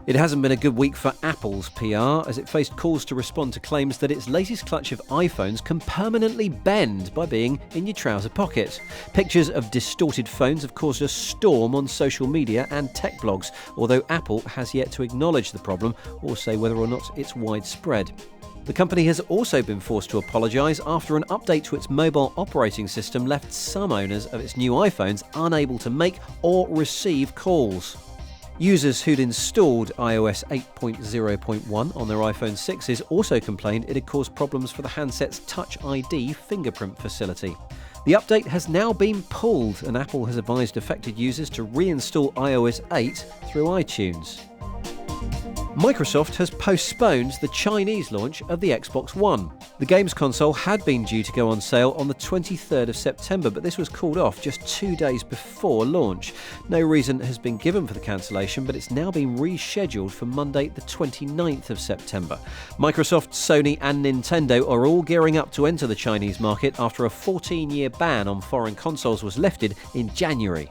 It hasn't been a good week for Apple's PR, as it faced calls to respond to claims that its latest clutch of iPhones can permanently bend by being in your trouser pocket. Pictures of distorted phones have caused a storm on social media and tech blogs, although Apple has yet to acknowledge the problem or say whether or not it's widespread. The company has also been forced to apologise after an update to its mobile operating system left some owners of its new iPhones unable to make or receive calls. Users who'd installed iOS 8.0.1 on their iPhone 6s also complained it had caused problems for the handset's Touch ID fingerprint facility. The update has now been pulled, and Apple has advised affected users to reinstall iOS 8 through iTunes. Microsoft has postponed the Chinese launch of the Xbox One. The games console had been due to go on sale on the 23rd of September, but this was called off just 2 days before launch. No reason has been given for the cancellation, but it's now been rescheduled for Monday the 29th of September. Microsoft, Sony and Nintendo are all gearing up to enter the Chinese market after a 14-year ban on foreign consoles was lifted in January.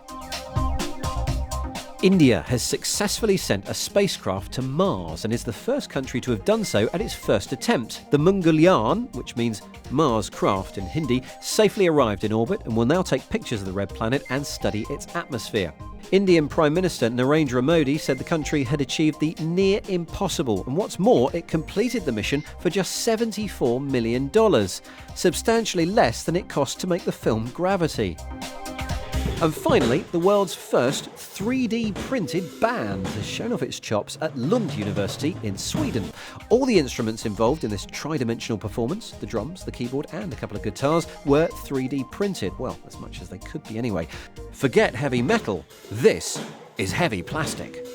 India has successfully sent a spacecraft to Mars and is the first country to have done so at its first attempt. The Mangalyaan, which means Mars craft in Hindi, safely arrived in orbit and will now take pictures of the red planet and study its atmosphere. Indian Prime Minister Narendra Modi said the country had achieved the near impossible, and what's more, it completed the mission for just $74 million, substantially less than it cost to make the film Gravity. And finally, the world's first 3D printed band has shown off its chops at Lund University in Sweden. All the instruments involved in this tri-dimensional performance, the drums, the keyboard and a couple of guitars, were 3D printed. Well, as much as they could be anyway. Forget heavy metal, this is heavy plastic.